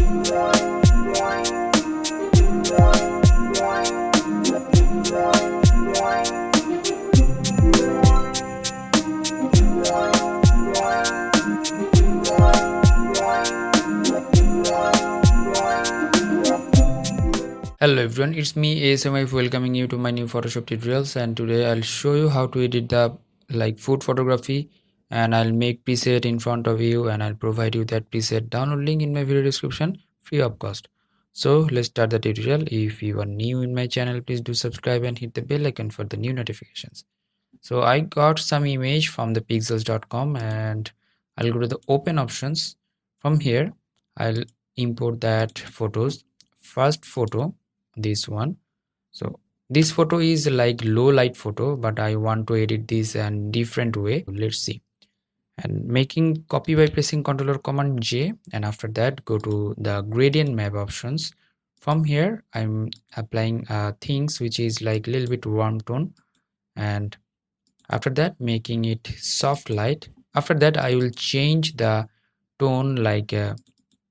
Hello everyone, it's me ASM Arif welcoming you to my new Photoshop tutorials, and today I'll show you how to edit the food photography, and I'll make preset in front of you and I'll provide you that preset download link in my video description free of cost. So let's start the tutorial. If you are new in my channel, please do subscribe and hit the bell icon for the new notifications. So I got some image from the pixels.com and I'll go to the open options. From here I'll import that photos. First photo, this one. So this photo is like low light photo, but I want to edit this in different way. Let's see. And making copy by pressing Ctrl or Command J, and after that go to the gradient map options. From here I'm applying things which is like a little bit warm tone, and after that making it soft light. After that I will change the tone like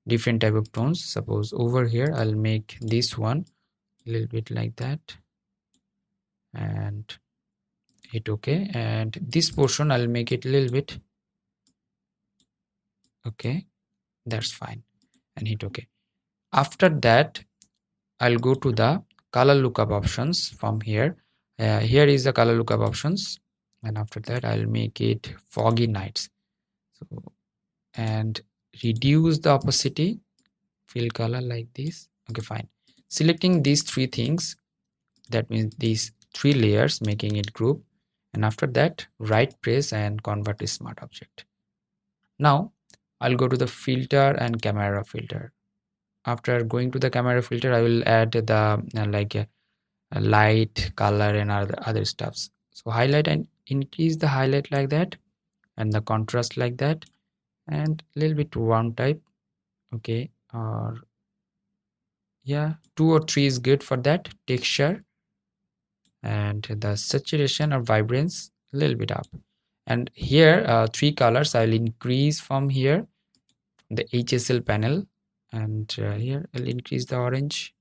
different type of tones. Suppose over here I'll make this one a little bit like that and hit OK, and this portion I'll make it a little bit okay, that's fine, and hit OK. After that I'll go to the color lookup options. From here here is the color lookup options, and after that I'll make it foggy nights. So and reduce the opacity, fill color like this. Okay, fine. Selecting these three things, that means these three layers, making it group, and after that right press and convert to smart object. Now I'll go to the filter and camera filter. After going to the camera filter I will add the a light, color and other stuffs. So highlight and increase the highlight like that, and the contrast like that, and a little bit warm type. Okay, or yeah, 2 or 3 is good for that. Texture and the saturation or vibrance a little bit up, and here 3 colors I'll increase from here, the HSL panel, and here I'll increase the orange,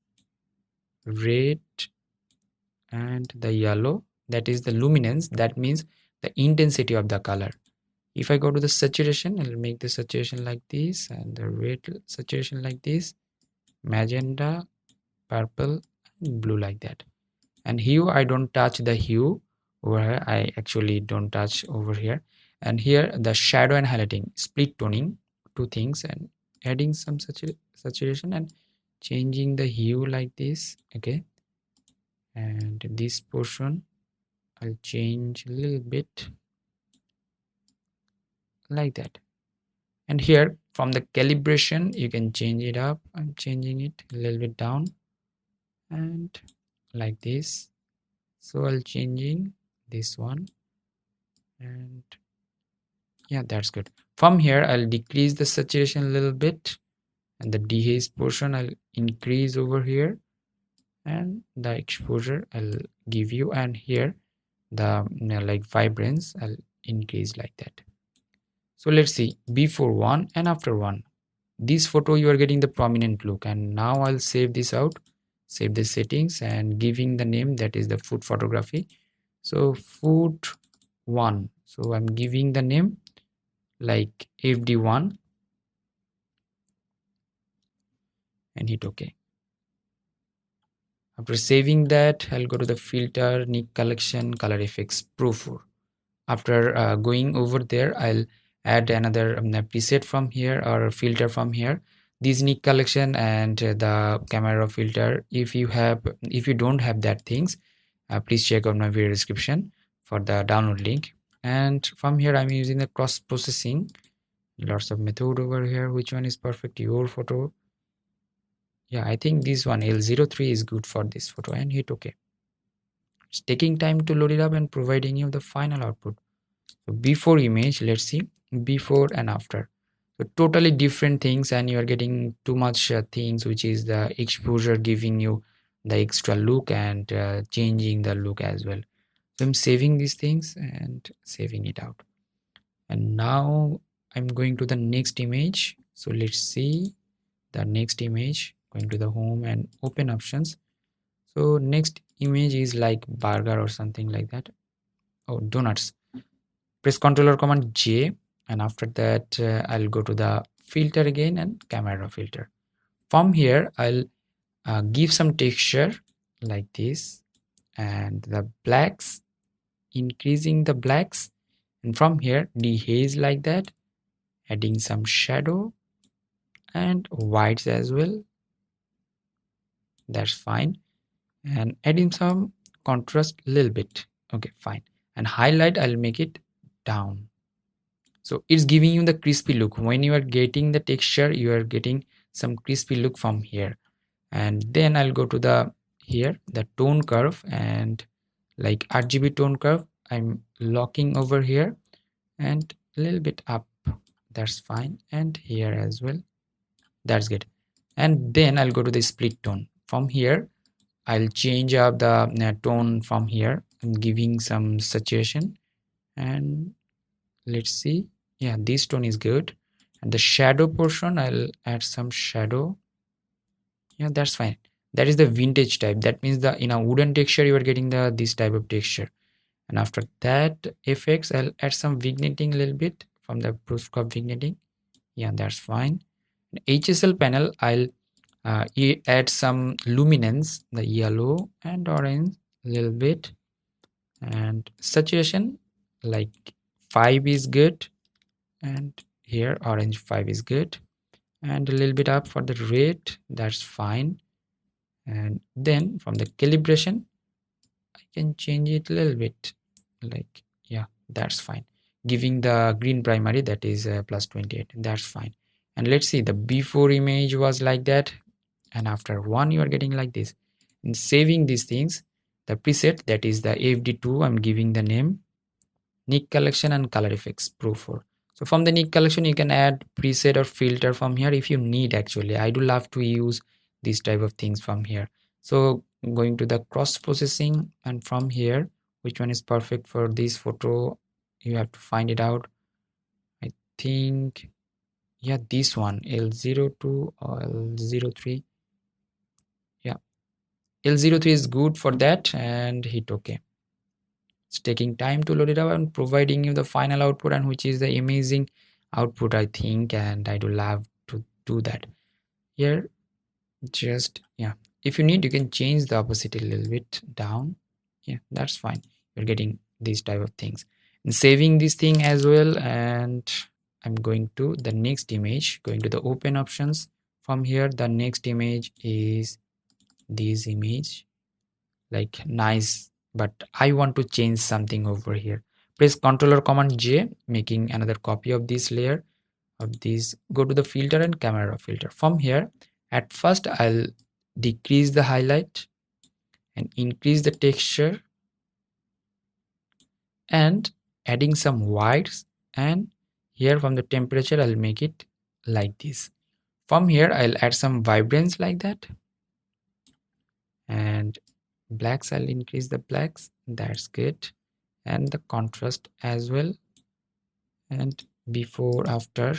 red and the yellow. That is the luminance, that means the intensity of the color. If I go to the saturation, I'll make the saturation like this, and the red saturation like this, magenta, purple and blue like that. And hue, I don't touch the hue over here, I actually don't touch over here. And here the shadow and highlighting, split toning, 2 things, and adding some saturation and changing the hue like this. Okay, and this portion I'll change a little bit like that. And here from the calibration you can change it up. I'm changing it a little bit down and like this. So I'll changing this one, and yeah, that's good. From here I'll decrease the saturation a little bit, and the dehaze portion I'll increase over here, and the exposure I'll give you, and here the like vibrance I'll increase like that. So let's see before one and after one. This photo you are getting the prominent look, and now I'll save this out, save the settings and giving the name, that is the food photography. So food 1, so I'm giving the name like FD1 and hit OK. After saving that, I'll go to the filter, Nick collection, color effects, Pro 4. After going over there, I'll add another preset from here or filter from here. This Nick collection and the camera filter. If you don't have that things, please check out my video description for the download link. And from here I'm using the cross processing, lots of method over here. Which one is perfect? Your photo. Yeah, I think this one L03 is good for this photo, and hit OK. It's taking time to load it up and providing you the final output. So before image, let's see before and after. So totally different things, and you are getting too much things, which is the exposure giving you the extra look and changing the look as well. So I'm saving these things and saving it out, and now I'm going to the next image. So let's see the next image, going to the home and open options. So next image is like burger or something like that. Oh, donuts. Press Ctrl Command J, and after that I'll go to the filter again and camera filter. From here I'll give some texture like this, and the blacks, increasing the blacks, and from here dehaze like that, adding some shadow and whites as well. That's fine. And adding some contrast a little bit. Okay, fine. And highlight, I'll make it down. So it's giving you the crispy look. When you are getting the texture, you are getting some crispy look from here. And then I'll go to the here, the tone curve, and like RGB tone curve, I'm locking over here and a little bit up. That's fine. And here as well. That's good. And then I'll go to the split tone. From here, I'll change up the tone from here. I'm giving some saturation, and let's see. Yeah, this tone is good. And the shadow portion, I'll add some shadow. Yeah, that's fine. That is the vintage type. That means the in a wooden texture you are getting this type of texture. And after that effects, I'll add some vignetting a little bit from the Brusco vignetting. Yeah, that's fine. HSL panel, I'll add some luminance, the yellow and orange a little bit, and saturation like 5 is good, and here orange 5 is good, and a little bit up for the red. That's fine. And then from the calibration, I can change it a little bit, like, yeah, that's fine, giving the green primary, that is plus 28. That's fine. And let's see, the before image was like that, and after one you are getting like this. And saving these things, the preset, that is the AFD2, I'm giving the name Nick Collection and Color Effects Pro 4. So from the Nick Collection you can add preset or filter from here if you need. Actually, I do love to use these type of things from here. So going to the cross processing, and from here which one is perfect for this photo, you have to find it out. I think, yeah, this one, L02 or L03. Yeah, L03 is good for that, and hit OK. It's taking time to load it up and providing you the final output, and which is the amazing output, I think, and I do love to do that. Here, just, yeah, if you need, you can change the opacity a little bit down. Yeah, that's fine. You're getting these type of things. And saving this thing as well, and I'm going to the next image, going to the open options. From here, the next image is this image, like nice, but I want to change something over here. Press Ctrl or Command J, making another copy of this layer of this. Go to the filter and camera filter. From here, at first I'll decrease the highlight and increase the texture, and adding some whites, and here from the temperature I'll make it like this. From here I'll add some vibrance like that, and blacks, I'll increase the blacks. That's good. And the contrast as well, and before after.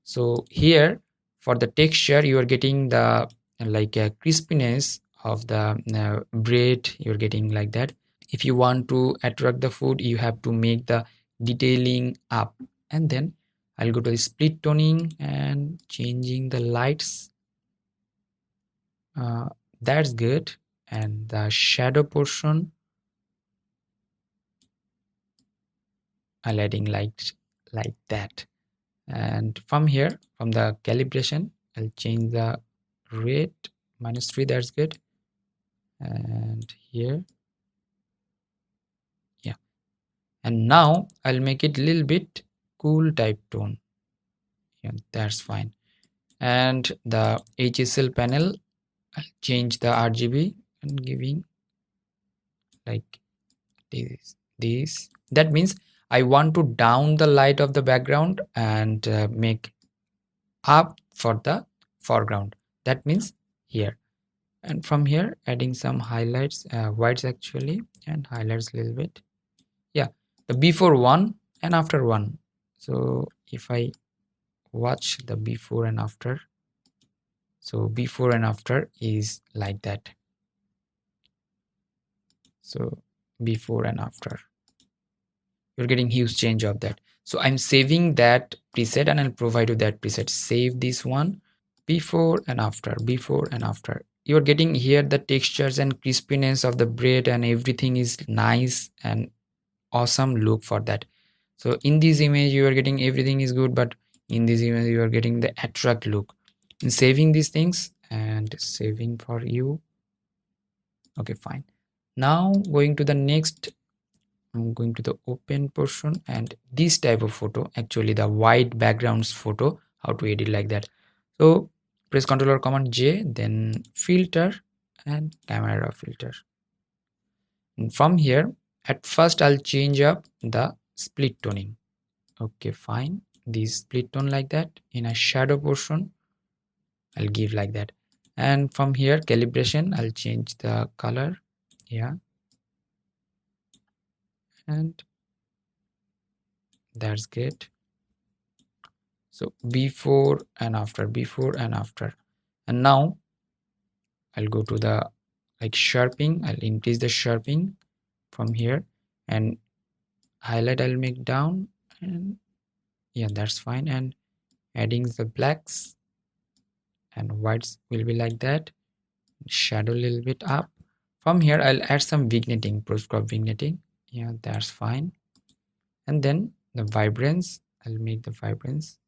So here for the texture you are getting the like a crispiness of the bread, you're getting like that. If you want to attract the food, you have to make the detailing up. And then I'll go to the split toning and changing the lights. That's good. And the shadow portion, I'll adding like that. And from here, from the calibration, I'll change the red -3. That's good. And here, yeah. And now I'll make it a little bit cool type tone. Yeah, that's fine. And the HSL panel, I'll change the RGB and giving like this. That means I want to down the light of the background and make up for the foreground. That means here. And from here adding some highlights, whites actually, and highlights a little bit. Yeah, the before one and after one. So if I watch the before and after, So before and after is like that. So before and after, you're getting huge change of that. So I'm saving that preset and I'll provide you that preset. Save this one. Before and after, before and after, you're getting here the textures and crispiness of the bread and everything is nice and awesome look for that. So in this image you are getting everything is good, but in this image you are getting the attract look. In saving these things and saving for you. Okay, fine. Now going to the next, I'm going to the open portion, and this type of photo, actually the white backgrounds photo, how to edit like that. So press Ctrl or Command J, then filter and camera filter. And from here, at first I'll change up the split toning. Okay, fine. This split tone like that. In a shadow portion, I'll give like that. And from here, calibration, I'll change the color. Yeah. And that's good. So before and after, before and after. And now I'll go to the like sharpening. I'll increase the sharpening from here, and highlight I'll make down, and yeah, that's fine. And adding the blacks and whites will be like that. Shadow a little bit up. From here I'll add some vignetting, post crop vignetting. Yeah, that's fine. And then the vibrance, I'll make the vibrance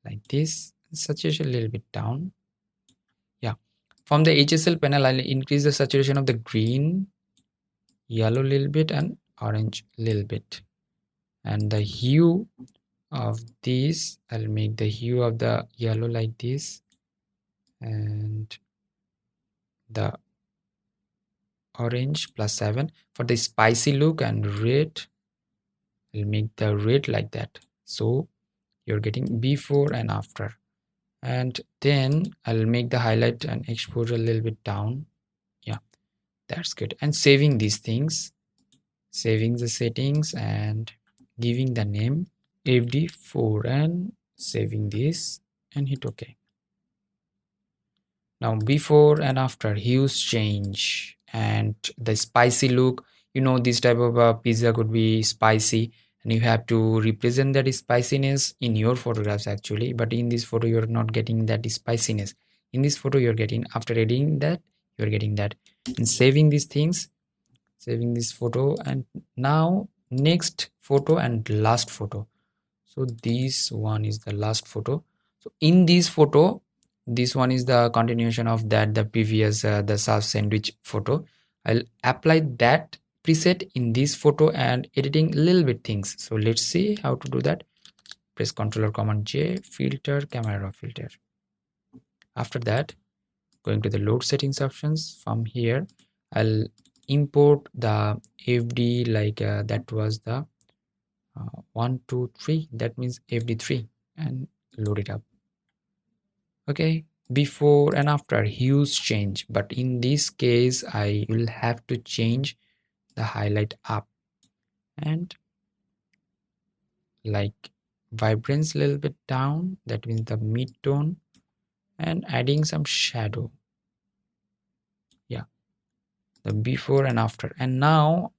like this, saturation a little bit down. Yeah, from the HSL panel I'll increase the saturation of the green, yellow a little bit, and orange a little bit. And the hue of this, I'll make the hue of the yellow like this, and the orange +7 for the spicy look, and red, I'll make the red like that. So you're getting before and after. And then I'll make the highlight and exposure a little bit down. Yeah, that's good. And saving these things, saving the settings and giving the name FD4 and saving this and hit OK. Now before and after, huge change. And the spicy look, you know, this type of pizza could be spicy, and you have to represent that spiciness in your photographs actually. But in this photo you're not getting that spiciness. In this photo you're getting, after editing that, you're getting that. And saving these things, saving this photo. And now next photo and last photo. So this one is the last photo. So in this photo, this one is the continuation of that, the previous the soft sandwich photo. I'll apply that preset in this photo and editing a little bit things. So let's see how to do that. Press Ctrl or Command J, filter, camera filter. After that, going to the load settings options. From here I'll import the FD, like that was the 1 2 3, that means FD3, and load it up. Okay, before and after, huge change, but in this case I will have to change the highlight up and like vibrance a little bit down, that means the mid tone, and adding some shadow. Yeah, the before and after. And now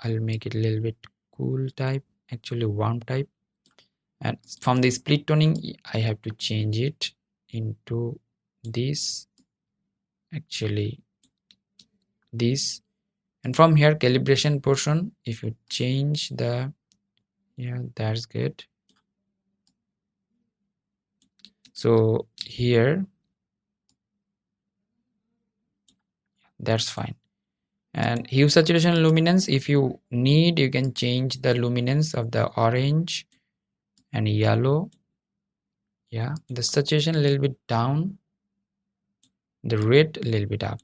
I'll make it a little bit cool type, actually warm type. And from the split toning I have to change it into this, actually this. And from here calibration portion, if you change the, yeah, that's good. So here, that's fine. And hue, saturation, luminance, if you need you can change the luminance of the orange and yellow. Yeah, the saturation a little bit down, the red a little bit up.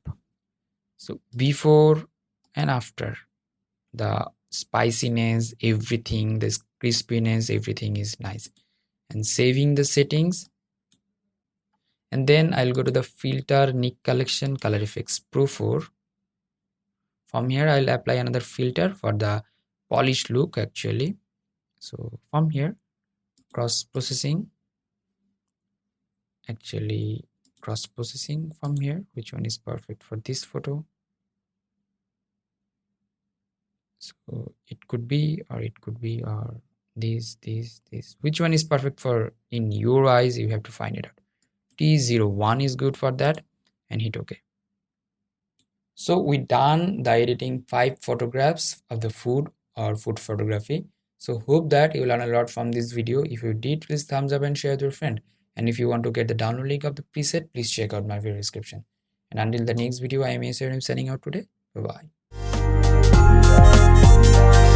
So before and after, the spiciness, everything, the crispiness, everything is nice. And saving the settings, and then I'll go to the filter, Nick collection, color effects, Pro 4. From here I'll apply another filter for the polished look actually. So from here, cross processing, actually cross processing from here, which one is perfect for this photo. So it could be, or it could be, or this. Which one is perfect for in your eyes? You have to find it out. T01 is good for that, and hit OK. So we done the editing 5 photographs of the food or food photography. So hope that you learn a lot from this video. If you did, please thumbs up and share with your friend. And if you want to get the download link of the preset, please check out my video description. And until the next video, I am ASM Arif signing out today. Bye bye.